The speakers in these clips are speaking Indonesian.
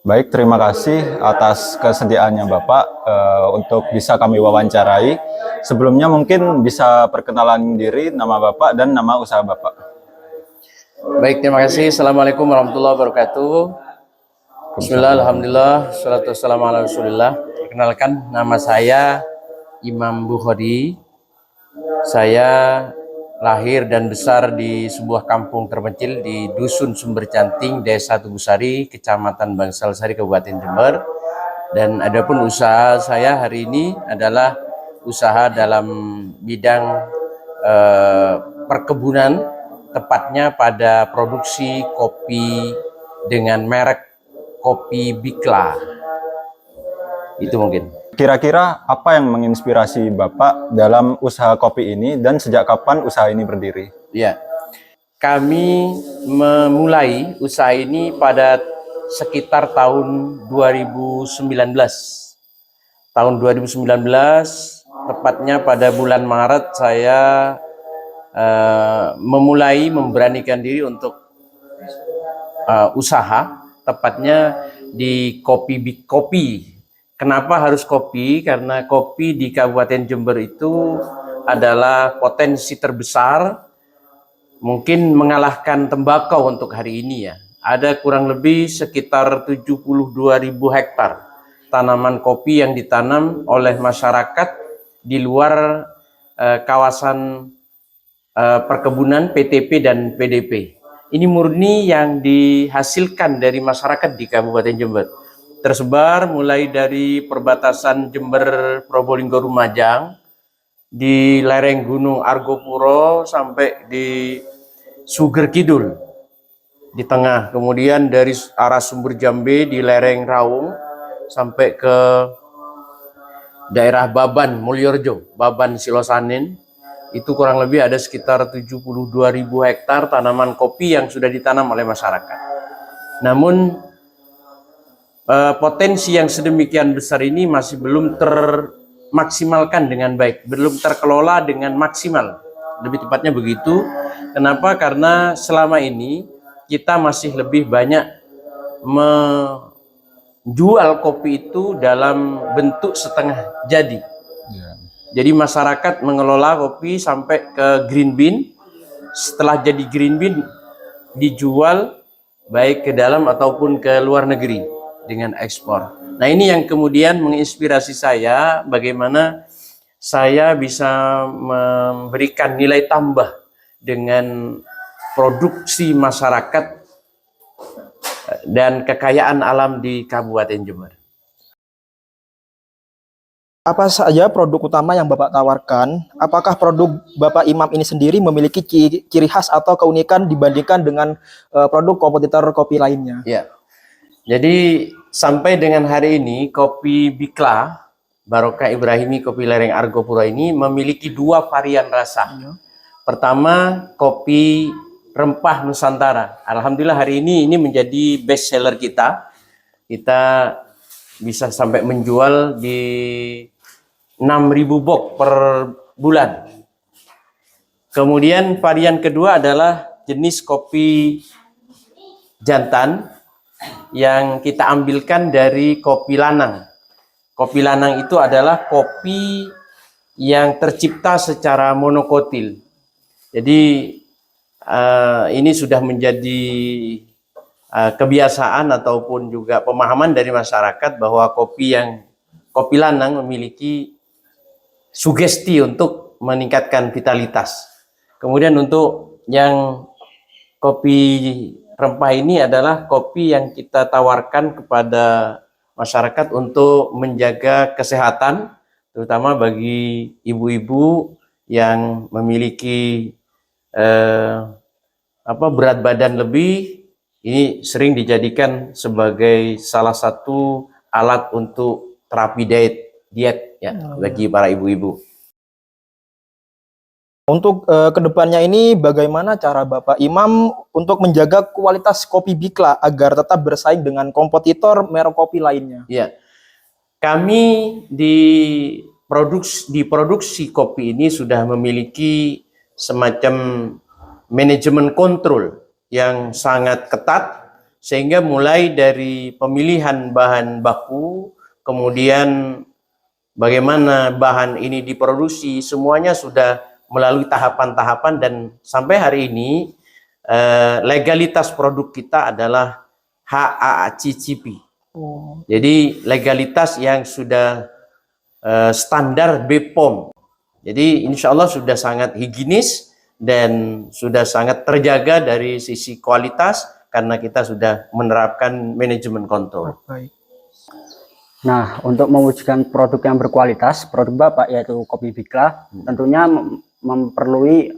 Baik, terima kasih atas kesediaannya Bapak untuk bisa kami wawancarai. Sebelumnya mungkin bisa perkenalan diri, nama Bapak dan nama usaha Bapak. Baik, terima kasih. Assalamualaikum warahmatullahi wabarakatuh. Bismillah, alhamdulillah, salatu wassalamu ala rasulillah. Perkenalkan, nama saya Imam Bukhari. Saya lahir dan besar di sebuah kampung terpencil di Dusun Sumber Canting, Desa Tubusari, Kecamatan Bangsal Sari, Kabupaten Jember. Dan adapun usaha saya hari ini adalah usaha dalam bidang perkebunan, tepatnya pada produksi kopi dengan merek Kopi Bikla. Itu mungkin. Kira-kira apa yang menginspirasi Bapak dalam usaha kopi ini dan sejak kapan usaha ini berdiri? Ya, kami memulai usaha ini pada sekitar tahun 2019. Tahun 2019, tepatnya pada bulan Maret, saya memberanikan diri untuk usaha, tepatnya di kopi. Kenapa harus kopi? Karena kopi di Kabupaten Jember itu adalah potensi terbesar, mungkin mengalahkan tembakau untuk hari ini ya. Ada kurang lebih sekitar 72.000 hektar tanaman kopi yang ditanam oleh masyarakat di luar kawasan perkebunan PTP dan PDP. Ini murni yang dihasilkan dari masyarakat di Kabupaten Jember. Tersebar mulai dari perbatasan Jember Probolinggo Lumajang, di lereng Gunung Argopuro sampai di Suger Kidul di tengah, kemudian dari arah Sumber Jambe di lereng Raung sampai ke daerah Baban Mulyorjo, Baban Silosanin. Itu kurang lebih ada sekitar 72.000 hektar tanaman kopi yang sudah ditanam oleh masyarakat. Namun potensi yang sedemikian besar ini masih belum termaksimalkan dengan baik, belum terkelola dengan maksimal. Lebih tepatnya begitu. Kenapa? Karena selama ini kita masih lebih banyak menjual kopi itu dalam bentuk setengah jadi. Jadi masyarakat mengelola kopi sampai ke green bean. Setelah jadi green bean dijual baik ke dalam ataupun ke luar negeri dengan ekspor. Nah, ini yang kemudian menginspirasi saya bagaimana saya bisa memberikan nilai tambah dengan produksi masyarakat dan kekayaan alam di Kabupaten Jember. Apa saja produk utama yang Bapak tawarkan? Apakah produk Bapak Imam ini sendiri memiliki ciri khas atau keunikan dibandingkan dengan produk kompetitor kopi lainnya? Ya, jadi sampai dengan hari ini Kopi Bikla Barokah Ibrahimi Kopi Lereng Argopuro ini memiliki dua varian rasa. Pertama, kopi rempah Nusantara. Alhamdulillah hari ini menjadi best seller kita. Kita bisa sampai menjual di 6.000 box per bulan. Kemudian varian kedua adalah jenis kopi jantan yang kita ambilkan dari kopi lanang. Kopi lanang itu adalah kopi yang tercipta secara monokotil. Jadi ini sudah menjadi kebiasaan ataupun juga pemahaman dari masyarakat bahwa kopi lanang memiliki sugesti untuk meningkatkan vitalitas. Kemudian untuk yang kopi rempah ini adalah kopi yang kita tawarkan kepada masyarakat untuk menjaga kesehatan, terutama bagi ibu-ibu yang memiliki berat badan lebih. Ini sering dijadikan sebagai salah satu alat untuk terapi diet ya bagi para ibu-ibu. Untuk kedepannya ini bagaimana cara Bapak Imam untuk menjaga kualitas kopi Bikla agar tetap bersaing dengan kompetitor merek kopi lainnya? Ya, kami di produksi kopi ini sudah memiliki semacam manajemen kontrol yang sangat ketat sehingga mulai dari pemilihan bahan baku, kemudian bagaimana bahan ini diproduksi, semuanya sudah melalui tahapan-tahapan, dan sampai hari ini legalitas produk kita adalah HACCP. Jadi legalitas yang sudah standar BPOM. Jadi insya Allah sudah sangat higienis dan sudah sangat terjaga dari sisi kualitas karena kita sudah menerapkan manajemen kontrol. Baik. Nah, untuk mewujudkan produk yang berkualitas, produk Bapak yaitu kopi Bikla tentunya memerlui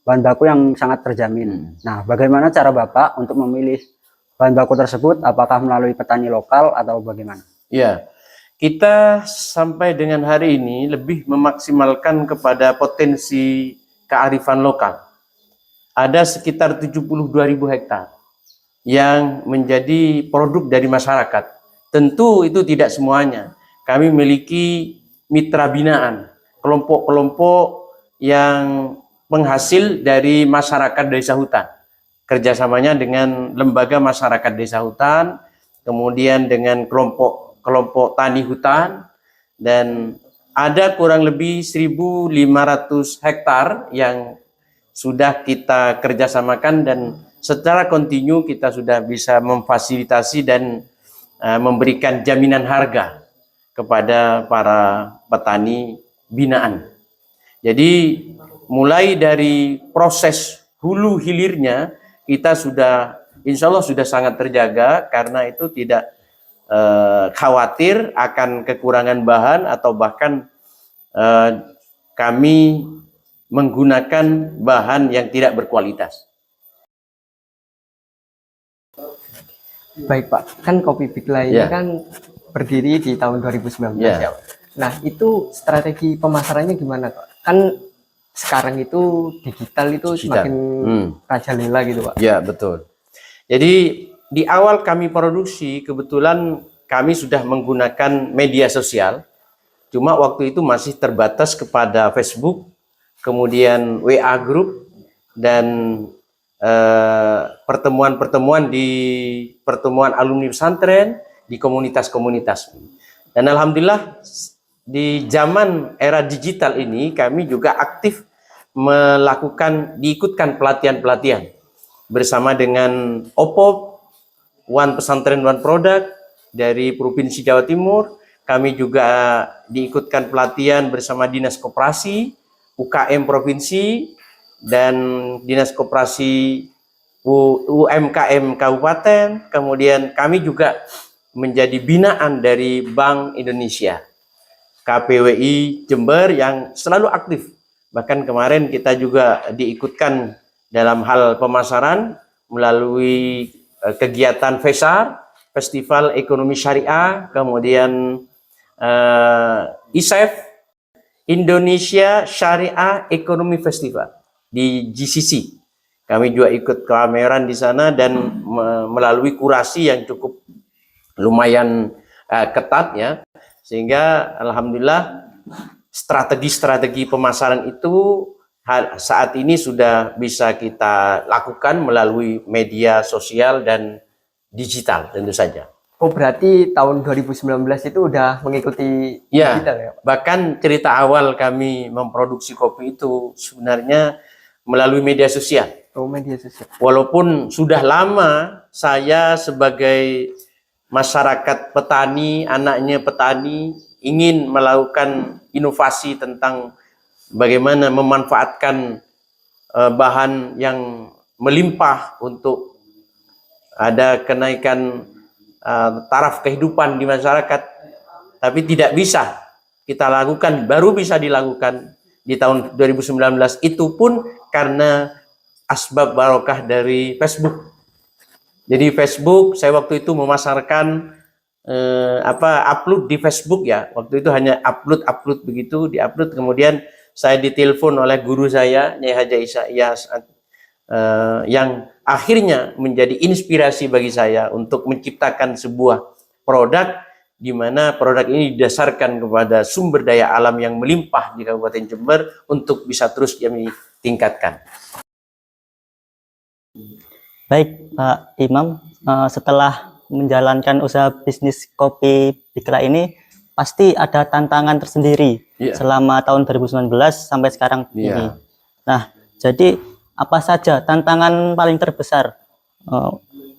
bahan baku yang sangat terjamin. Nah, bagaimana cara Bapak untuk memilih bahan baku tersebut? Apakah melalui petani lokal atau bagaimana? Ya, kita sampai dengan hari ini lebih memaksimalkan kepada potensi kearifan lokal. Ada sekitar 72.000 hektar yang menjadi produk dari masyarakat. Tentu itu tidak semuanya. Kami memiliki mitra binaan, kelompok-kelompok yang penghasil dari masyarakat desa hutan. Kerjasamanya dengan lembaga masyarakat desa hutan, kemudian dengan kelompok tani hutan, dan ada kurang lebih 1.500 hektar yang sudah kita kerjasamakan, dan secara kontinu kita sudah bisa memfasilitasi dan memberikan jaminan harga kepada para petani binaan. Jadi mulai dari proses hulu hilirnya kita sudah insya Allah sudah sangat terjaga, karena itu tidak khawatir akan kekurangan bahan atau bahkan kami menggunakan bahan yang tidak berkualitas. Baik Pak, kan Kopi Bikla ini kan berdiri di tahun 2019 ya. Nah, itu strategi pemasarannya gimana Pak? Kan sekarang itu digital itu semakin rajalela gitu Pak. Ya, betul. Jadi di awal kami produksi, kebetulan kami sudah menggunakan media sosial. Cuma waktu itu masih terbatas kepada Facebook, kemudian WA group, dan pertemuan-pertemuan di pertemuan alumni pesantren, di komunitas-komunitas. Dan alhamdulillah di zaman era digital ini kami juga aktif diikutkan pelatihan-pelatihan bersama dengan OPOP, One Pesantren One Product dari Provinsi Jawa Timur. Kami juga diikutkan pelatihan bersama Dinas Koperasi, UKM Provinsi, dan Dinas Koperasi UMKM Kabupaten. Kemudian kami juga menjadi binaan dari Bank Indonesia, KPWI Jember yang selalu aktif. Bahkan kemarin kita juga diikutkan dalam hal pemasaran melalui kegiatan FESAR, Festival Ekonomi Syariah, kemudian ISEF, Indonesia Syariah Ekonomi Festival di GCC. Kami juga ikut pameran di sana dan melalui kurasi yang cukup lumayan ketat ya, sehingga alhamdulillah strategi-strategi pemasaran itu saat ini sudah bisa kita lakukan melalui media sosial dan digital tentu saja. Oh, berarti tahun 2019 itu udah mengikuti digital ya Pak? Bahkan cerita awal kami memproduksi kopi itu sebenarnya melalui media sosial. Oh, media sosial. Walaupun sudah lama saya sebagai masyarakat petani, anaknya petani, ingin melakukan inovasi tentang bagaimana memanfaatkan bahan yang melimpah untuk ada kenaikan taraf kehidupan di masyarakat, tapi tidak bisa kita lakukan, baru bisa dilakukan di tahun 2019, itu pun karena asbab barokah dari Facebook. Jadi Facebook, saya waktu itu memasarkan upload di Facebook ya, waktu itu hanya upload begitu, diupload, kemudian saya ditelepon oleh guru saya, Nyai Haja Isya'iyah, yang akhirnya menjadi inspirasi bagi saya untuk menciptakan sebuah produk di mana produk ini didasarkan kepada sumber daya alam yang melimpah di Kabupaten Jember untuk bisa terus kami tingkatkan. Baik Pak Imam, setelah menjalankan usaha bisnis kopi Bikla ini pasti ada tantangan tersendiri selama tahun 2019 sampai sekarang ini. Nah, jadi apa saja tantangan paling terbesar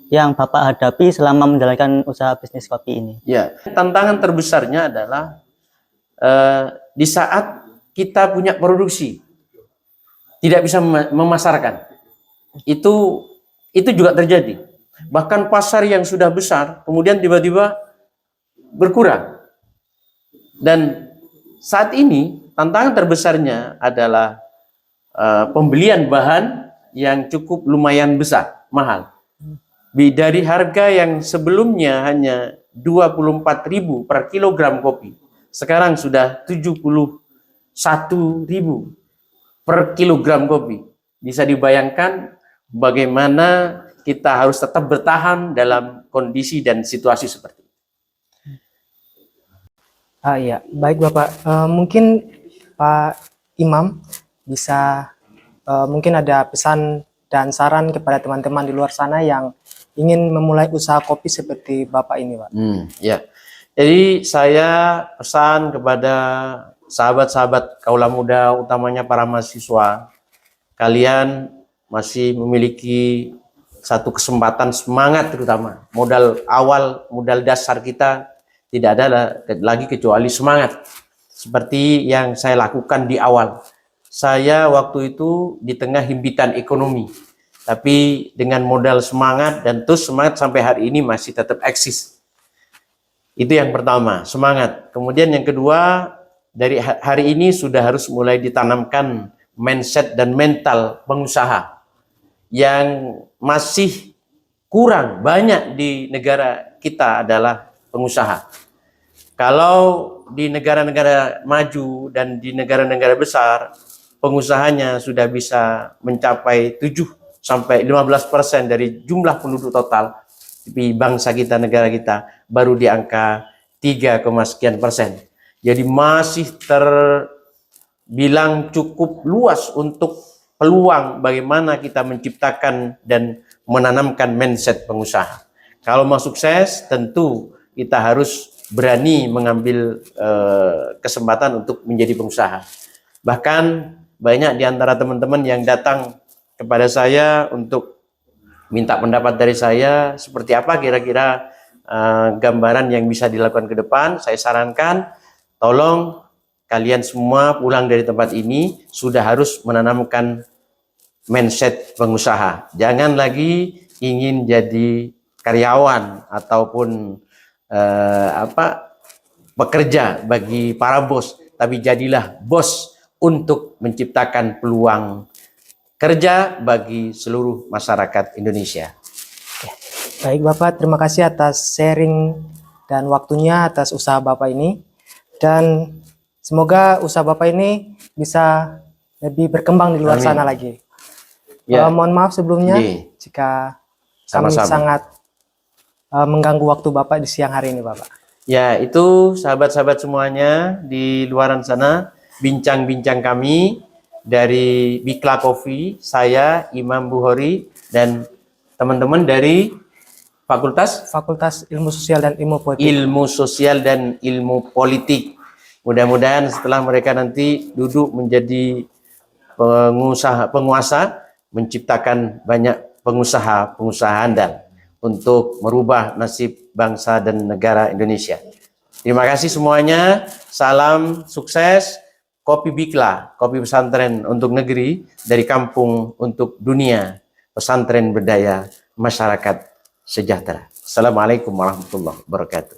yang Bapak hadapi selama menjalankan usaha bisnis kopi ini? Ya, tantangan terbesarnya adalah di saat kita punya produksi tidak bisa memasarkan. Itu juga terjadi. Bahkan pasar yang sudah besar kemudian tiba-tiba berkurang. Dan saat ini tantangan terbesarnya adalah pembelian bahan yang cukup lumayan besar, mahal. Dari harga yang sebelumnya hanya 24.000 per kilogram kopi, sekarang sudah 71.000 per kilogram kopi. Bisa dibayangkan bagaimana kita harus tetap bertahan dalam kondisi dan situasi seperti itu. Iya, baik Bapak. Mungkin Pak Imam bisa mungkin ada pesan dan saran kepada teman-teman di luar sana yang ingin memulai usaha kopi seperti Bapak ini, Pak. Ya. Jadi saya pesan kepada sahabat-sahabat kaula muda, utamanya para mahasiswa, kalian masih memiliki satu kesempatan, semangat terutama. Modal awal, modal dasar kita tidak ada lagi kecuali semangat. Seperti yang saya lakukan di awal. Saya waktu itu di tengah himpitan ekonomi. Tapi dengan modal semangat dan terus semangat sampai hari ini masih tetap eksis. Itu yang pertama, semangat. Kemudian yang kedua, dari hari ini sudah harus mulai ditanamkan mindset dan mental pengusaha yang masih kurang banyak di negara kita adalah pengusaha. Kalau di negara-negara maju dan di negara-negara besar, pengusahanya sudah bisa mencapai 7-15% dari jumlah penduduk total. Tapi bangsa kita, negara kita baru di angka 3, sekian persen. Jadi masih terbilang cukup luas untuk peluang bagaimana kita menciptakan dan menanamkan mindset pengusaha. Kalau mau sukses, tentu kita harus berani mengambil kesempatan untuk menjadi pengusaha. Bahkan banyak di antara teman-teman yang datang kepada saya untuk minta pendapat dari saya, seperti apa kira-kira gambaran yang bisa dilakukan ke depan. Saya sarankan, tolong kalian semua pulang dari tempat ini sudah harus menanamkan mindset pengusaha. Jangan lagi ingin jadi karyawan ataupun pekerja bagi para bos, tapi jadilah bos untuk menciptakan peluang kerja bagi seluruh masyarakat Indonesia. Baik Bapak, terima kasih atas sharing dan waktunya atas usaha Bapak ini. Dan semoga usaha Bapak ini bisa lebih berkembang di luar sana lagi. Mohon maaf sebelumnya jika kami sangat mengganggu waktu Bapak di siang hari ini, Bapak. Ya, itu sahabat-sahabat semuanya di luaran sana, bincang-bincang kami dari Bikla Coffee, saya Imam Bukhori dan teman-teman dari Fakultas Ilmu Sosial dan Ilmu Politik. Ilmu Sosial dan Ilmu Politik. Mudah-mudahan setelah mereka nanti duduk menjadi penguasa, menciptakan banyak pengusaha handal untuk merubah nasib bangsa dan negara Indonesia. Terima kasih semuanya. Salam sukses. Kopi Bikla, kopi pesantren untuk negeri, dari kampung untuk dunia, pesantren berdaya, masyarakat sejahtera. Assalamualaikum warahmatullahi wabarakatuh.